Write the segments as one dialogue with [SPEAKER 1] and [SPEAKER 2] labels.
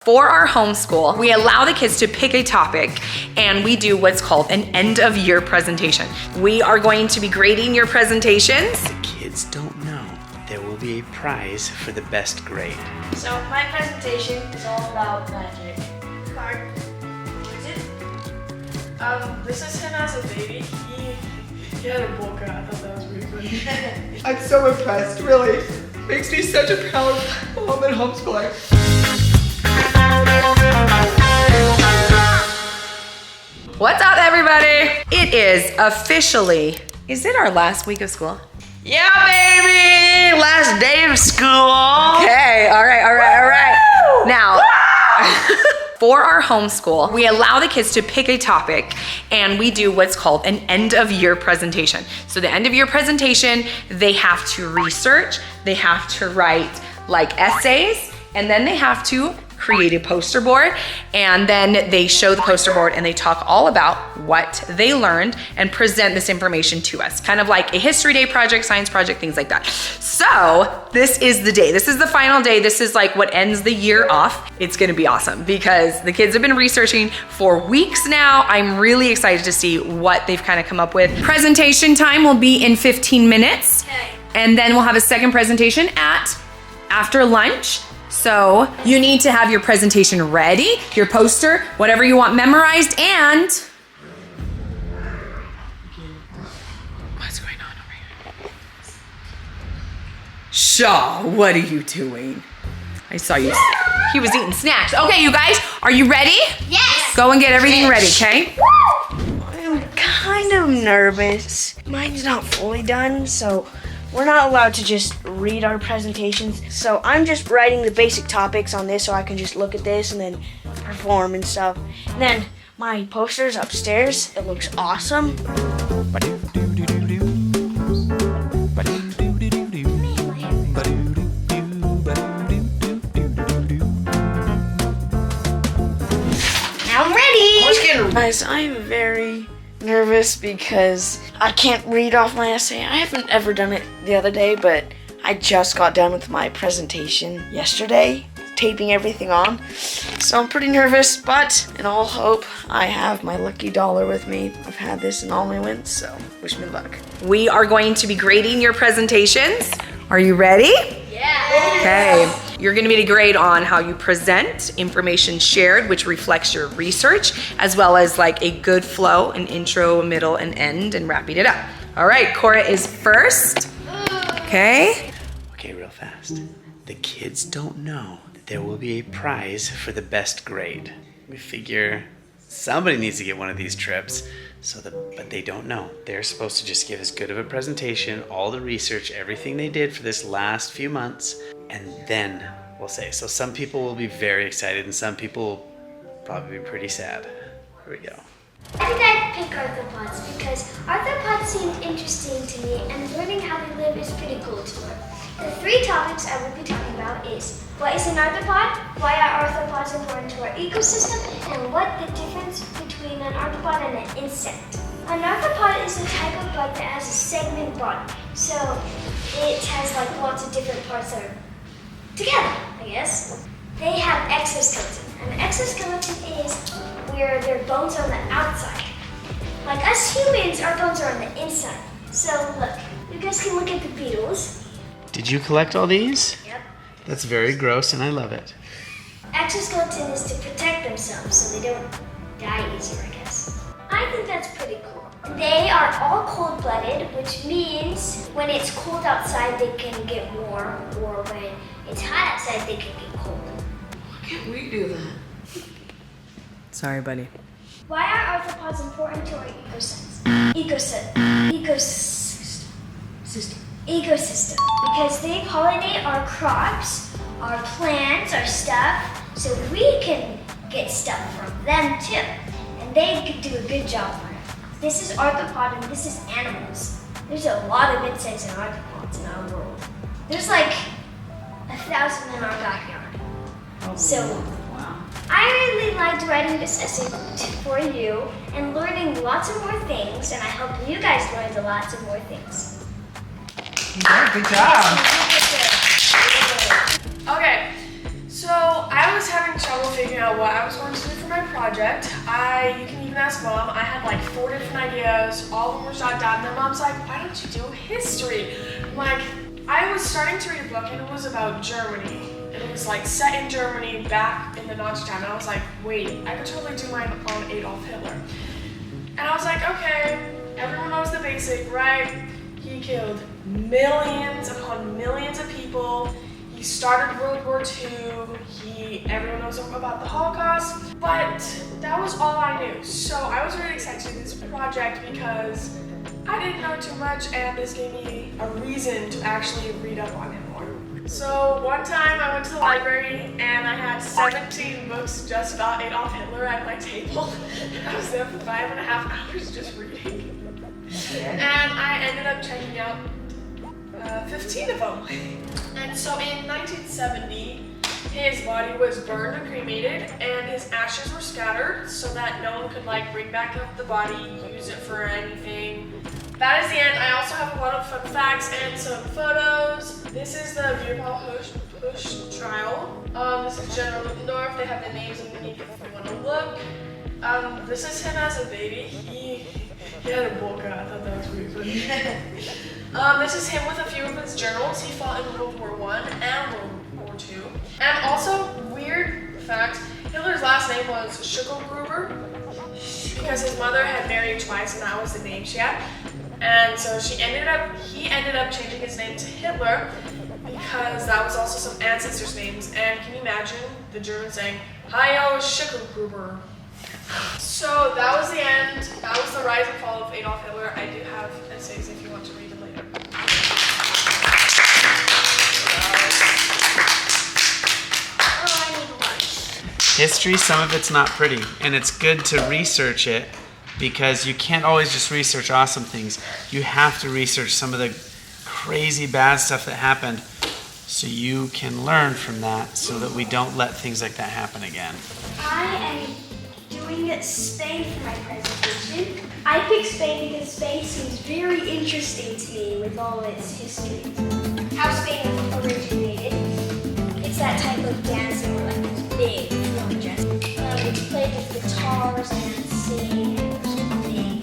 [SPEAKER 1] For our homeschool, we allow the kids to pick a topic and we do what's called an end of year presentation. We are going to be grading your presentations.
[SPEAKER 2] The kids don't know there will be a prize for the best grade.
[SPEAKER 3] So my presentation is all about magic. Card. What is it? This is him as a baby. He had a bowl cut. I thought that was pretty funny.
[SPEAKER 4] I'm so impressed, really. Makes me such a proud mom and homeschooler.
[SPEAKER 1] What's up, everybody? It is officially, is it our last week of school?
[SPEAKER 2] Yeah, baby! Last day of school!
[SPEAKER 1] Okay, all right. Now, for our homeschool, we allow the kids to pick a topic and we do what's called an end of year presentation. So the end of year presentation, they have to research, they have to write like essays, and then they have to create a poster board, and then they show the poster board and they talk all about what they learned and present this information to us. Kind of like a history day project, science project, things like that. So this is the day. This is the final day. This is like what ends the year off. It's gonna be awesome because the kids have been researching for weeks now. I'm really excited to see what they've kind of come up with. Presentation time will be in 15 minutes.
[SPEAKER 3] Okay.
[SPEAKER 1] And then we'll have a second presentation after lunch. So you need to have your presentation ready, your poster, whatever you want memorized, and what's going on over here? Shaw, what are you doing? I saw you. He was eating snacks. Okay, you guys, are you ready?
[SPEAKER 3] Yes!
[SPEAKER 1] Go and get everything ready, okay?
[SPEAKER 3] I'm kind of nervous. Mine's not fully done, so we're not allowed to just read our presentations. So I'm just writing the basic topics on this so I can just look at this and then perform and stuff. And then my poster's upstairs. It looks awesome. I'm ready! Guys, I'm very nervous because I can't read off my essay. I haven't ever done it the other day, but I just got done with my presentation yesterday, taping everything on. So I'm pretty nervous, but in all hope, I have my lucky dollar with me. I've had this in all my wins, so wish me luck.
[SPEAKER 1] We are going to be grading your presentations. Are you ready?
[SPEAKER 3] Yeah!
[SPEAKER 1] Okay. You're gonna get a grade on how you present, information shared, which reflects your research, as well as like a good flow, an intro, a middle, and end, and wrapping it up. All right, Cora is first. Okay.
[SPEAKER 2] Okay, real fast. The kids don't know that there will be a prize for the best grade. We figure somebody needs to get one of these trips, but they don't know. They're supposed to just give as good of a presentation, all the research, everything they did for this last few months, and then we'll say. So some people will be very excited and some people will probably be pretty sad. Here we go.
[SPEAKER 5] Why did I pick arthropods? Because arthropods seemed interesting to me and learning how they live is pretty cool to learn. The three topics I will be talking about is what is an arthropod, why are arthropods important to our ecosystem, and what the difference between an arthropod and an insect. An arthropod is a type of bug that has a segment body. So it has like lots of different parts that are together, I guess. They have exoskeleton. An exoskeleton is where their bones are on the outside. Like us humans, our bones are on the inside. So look, you guys can look at the beetles.
[SPEAKER 2] Did you collect all these?
[SPEAKER 5] Yep.
[SPEAKER 2] That's very gross and I love it.
[SPEAKER 5] Exoskeleton is to protect themselves so they don't die easier, I guess. I think that's pretty cool. They are all cold-blooded, which means when it's cold outside, they can get warm, or when it's hot outside, they can get cold.
[SPEAKER 3] Why can't we do that?
[SPEAKER 1] Sorry, buddy.
[SPEAKER 5] Why are arthropods important to our ecosystem? Because they pollinate our crops, our plants, our stuff, so we can get stuff from them too. And they do a good job on it. This is arthropod and this is animals. There's a lot of insects and arthropods in our world. There's like 1,000 in our backyard. So I really liked writing this essay for you and learning lots of more things, and I hope you guys learned lots of more things.
[SPEAKER 4] Yeah, good job.
[SPEAKER 3] Okay, so
[SPEAKER 6] So I was having trouble figuring out what I was going to do for my project. You can even ask Mom. I had like 4 different ideas. All of them were jotted down. And then Mom's like, why don't you do history? Like, I was starting to read a book and it was about Germany. And it was like set in Germany back in the Nazi time. And I was like, wait, I could totally do mine on Adolf Hitler. And I was like, okay, everyone knows the basic, right? He killed millions upon millions of people. He started World War II. Everyone knows about the Holocaust, but that was all I knew. So I was really excited to do this project because I didn't know too much, and this gave me a reason to actually read up on him more. So one time I went to the library and I had 17 books just about Adolf Hitler at my table. I was there for 5.5 hours just reading. And I ended up checking out 15 of them. And so in 1970, his body was burned and cremated, and his ashes were scattered so that no one could like bring back up the body, use it for anything. That is the end. I also have a lot of fun facts and some photos. This is the Push trial. This is General Ludendorff. They have the names underneath if you want to look. This is him as a baby. He had a bowl cut. I thought that was pretty funny. This is him with a few of his journals. He fought in World War I and World War II. And also, weird fact, Hitler's last name was Schicklgruber because his mother had married twice and that was the name she had. And so he ended up changing his name to Hitler because that was also some ancestors' names. And can you imagine the German saying, Heil Schicklgruber? So that was the end. That was the rise and fall of Adolf Hitler. I do have essays if you want to read them later.
[SPEAKER 2] History, some of it's not pretty, and it's good to research it because you can't always just research awesome things. You have to research some of the crazy bad stuff that happened so you can learn from that so that we don't let things like that happen again.
[SPEAKER 5] I am doing Spain for my presentation. I picked Spain because Spain seems very interesting to me with all its history. How Spain originated. It's that type of dancing where like it's big drum dress. It's played with guitars and sing and something.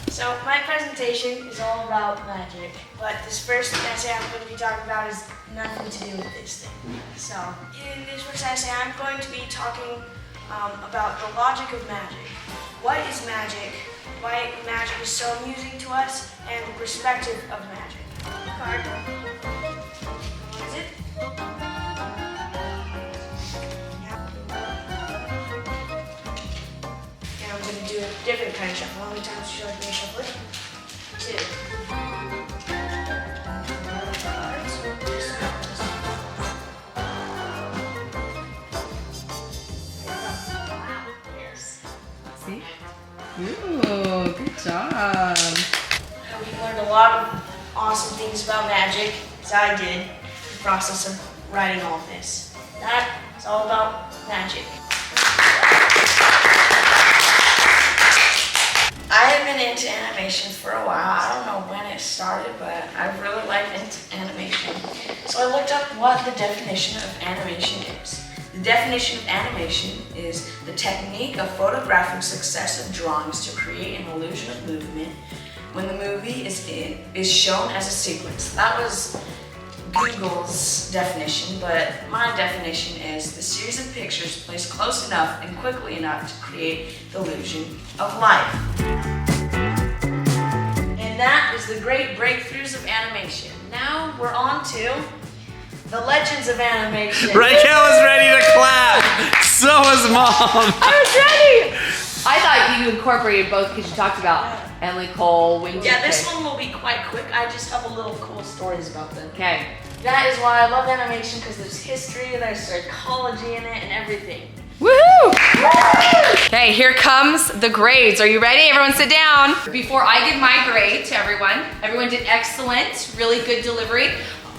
[SPEAKER 3] So my presentation is all about magic, but this first essay I'm going to be talking about is nothing to do with this thing. So in this first essay I'm going to be talking about the logic of magic. What is magic? Why magic is so amusing to us, and the perspective of magic. Card. What is it? Yeah. And I'm going to do a different kind of shuffle. How many times would you like me to shuffle it? 2.
[SPEAKER 1] See? Ooh, good job.
[SPEAKER 3] We've learned a lot of awesome things about magic, as I did, in the process of writing all of this. That is all about magic. I have been into animation for a while. I don't know when it started, but I've really liked animation. So I looked up what the definition of animation is. The definition of animation is the technique of photographing successive drawings to create an illusion of movement when the movie is shown as a sequence. That was Google's definition, but my definition is the series of pictures placed close enough and quickly enough to create the illusion of life. And that is the great breakthroughs of animation. Now we're on to the legends of animation.
[SPEAKER 2] Rykel was ready to clap. So was Mom.
[SPEAKER 1] I was ready. I thought you incorporated both because you talked about Emily Cole, Winged.
[SPEAKER 3] Yeah, this one will be quite quick. I just have a little cool stories about them.
[SPEAKER 1] Okay.
[SPEAKER 3] That is why I love animation, because there's history, there's psychology in it, and everything.
[SPEAKER 1] Woohoo! Okay, here comes the grades. Are you ready? Everyone sit down. Before I give my grade to everyone did excellent, really good delivery.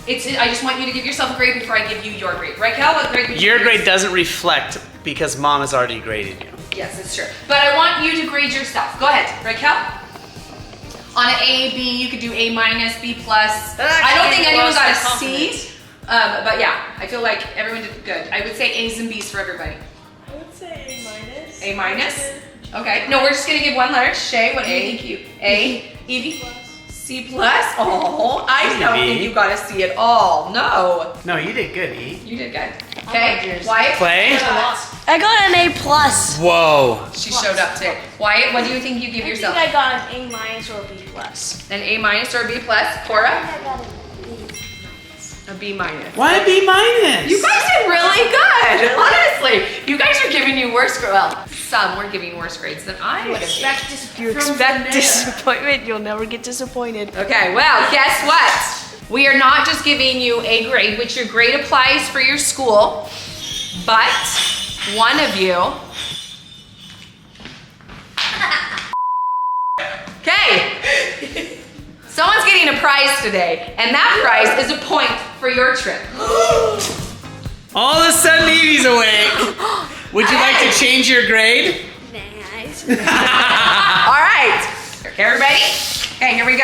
[SPEAKER 1] I just want you to give yourself a grade before I give you your grade. Rykel, what grade would you
[SPEAKER 2] Your
[SPEAKER 1] give?
[SPEAKER 2] grade doesn't reflect because Mom has already graded you.
[SPEAKER 1] Yes, it's true. But I want you to grade yourself. Go ahead, Rykel. On an A, B, you could do A minus, B plus. I don't think anyone got a C. But yeah, I feel like everyone did good. I would say A's and B's for everybody.
[SPEAKER 6] I would say A minus.
[SPEAKER 1] A minus? Okay. No, we're just gonna give one letter. Shae, what A? Thank you. A, Evie? C plus? Oh, I don't think you got a C at all. No.
[SPEAKER 2] No, you did good, E.
[SPEAKER 1] You did good. Okay, Wyatt?
[SPEAKER 2] Klai?
[SPEAKER 3] I got an A plus.
[SPEAKER 2] Whoa.
[SPEAKER 1] She showed up today. Wyatt, what do you think you give yourself?
[SPEAKER 3] I got an A minus or a B plus.
[SPEAKER 1] An A minus or a B plus? Cora?
[SPEAKER 5] I got a B.
[SPEAKER 1] A B minus.
[SPEAKER 2] Why B minus?
[SPEAKER 1] You guys did really good, honestly. You guys are giving you worse grades. Well, some were giving worse grades than I would have.
[SPEAKER 3] If you expect disappointment, you'll never get disappointed.
[SPEAKER 1] Okay, well, guess what? We are not just giving you a grade, which your grade applies for your school, but one of you. Okay. Someone's getting a prize today, and that prize is a point for your trip.
[SPEAKER 2] All of a sudden, Evie's awake. Would you like to change your grade?
[SPEAKER 5] Nice.
[SPEAKER 1] All right. Okay, everybody? Okay, here we go.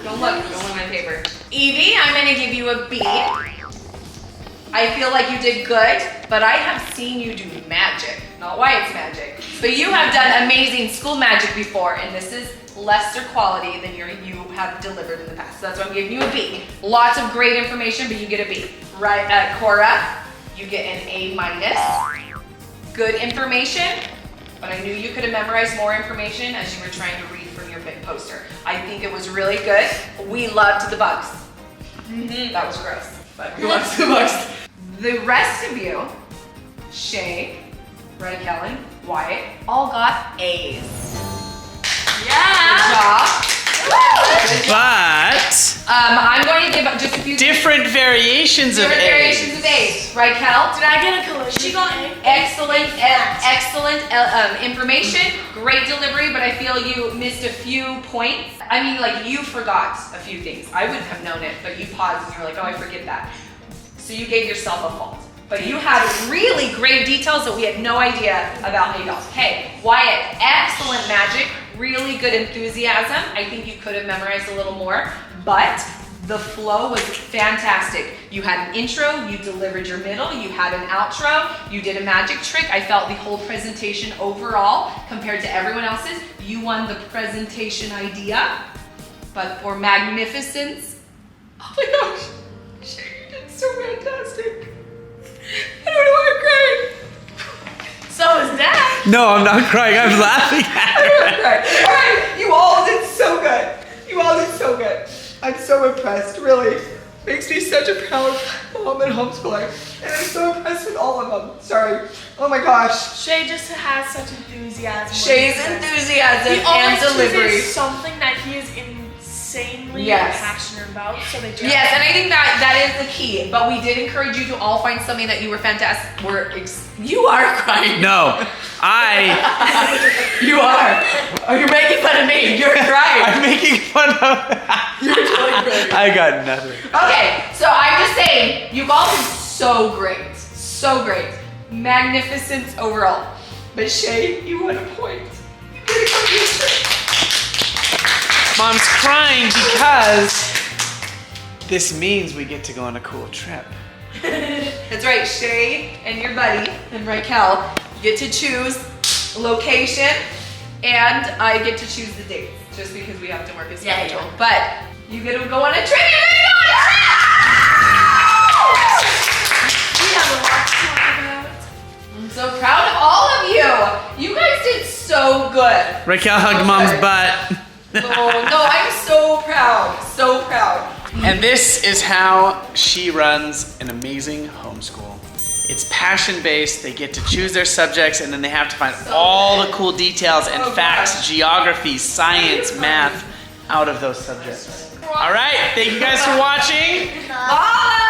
[SPEAKER 1] Don't look at my paper. Evie, I'm gonna give you a B. I feel like you did good, but I have seen you do magic. Not Wyatt's magic. But you have done amazing school magic before, and this is lesser quality than you have delivered in the past. So that's why I'm giving you a B. Lots of great information, but you get a B. Right, Cora, you get an A minus. Good information, but I knew you could have memorized more information as you were trying to read from your big poster. I think it was really good. We loved the bugs. That was gross, but we loved the bugs. The rest of you, Shae, Rykel, and Wyatt, all got A's. Yeah. Good job. Good job.
[SPEAKER 2] But
[SPEAKER 1] I'm going to give just a few
[SPEAKER 2] different variations of
[SPEAKER 1] different
[SPEAKER 2] A.
[SPEAKER 1] variations of A's. Rykel,
[SPEAKER 6] Did I get a collision?
[SPEAKER 3] She got an A.
[SPEAKER 1] excellent information, great delivery, but I feel you missed a few points. I mean, like, you forgot a few things. I wouldn't have known it, but you paused and you were like, oh, I forget that. So you gave yourself a fault. But you had really great details that we had no idea about A-dolls. Okay, Wyatt, excellent magic, really good enthusiasm. I think you could have memorized a little more, but the flow was fantastic. You had an intro, you delivered your middle, you had an outro, you did a magic trick. I felt the whole presentation overall, compared to everyone else's, you won the presentation idea. But for magnificence, oh my gosh, Shae, you did so fantastic. I don't know why I'm crying. So is Dad.
[SPEAKER 2] No, I'm not crying. I'm laughing at her.
[SPEAKER 4] All right, you all did so good. You all did so good. I'm so impressed, really. Makes me such a proud mom and homeschooler. And I'm so impressed with all of them. Sorry. Oh my gosh.
[SPEAKER 6] Shae just has such enthusiasm.
[SPEAKER 1] Shae's enthusiasm
[SPEAKER 6] He
[SPEAKER 1] and
[SPEAKER 6] always
[SPEAKER 1] delivery.
[SPEAKER 6] chooses something that he is insanely
[SPEAKER 1] Yes.
[SPEAKER 6] passionate about. So they do.
[SPEAKER 1] Yes, and I think that is the key. But we did encourage you to all find something that you were fantastic. You are crying.
[SPEAKER 2] No,
[SPEAKER 1] You are. Oh, you're making fun of me. You're crying.
[SPEAKER 2] I'm making fun of.
[SPEAKER 1] You're totally crying.
[SPEAKER 2] I got nothing.
[SPEAKER 1] Okay, so I'm just saying, you all did so great. So great. Magnificence overall. But Shae, you won a point. You get a complete.
[SPEAKER 2] Mom's crying because this means we get to go on a cool trip.
[SPEAKER 1] That's right, Shae and your buddy and Rykel get to choose location, and I get to choose the dates, just because we have to work a schedule. Yeah. But you get to go on a trip. You're gonna go on a trip!
[SPEAKER 6] We have a lot to talk about.
[SPEAKER 1] I'm so proud of all of you. You guys did so good.
[SPEAKER 2] Rykel hugged Mom's butt.
[SPEAKER 1] No, I'm so proud. So proud.
[SPEAKER 2] And this is how she runs an amazing homeschool. It's passion-based. They get to choose their subjects, and then they have to find all the cool details and facts, geography, science, math out of those subjects. All right, thank you guys for watching.
[SPEAKER 1] Bye.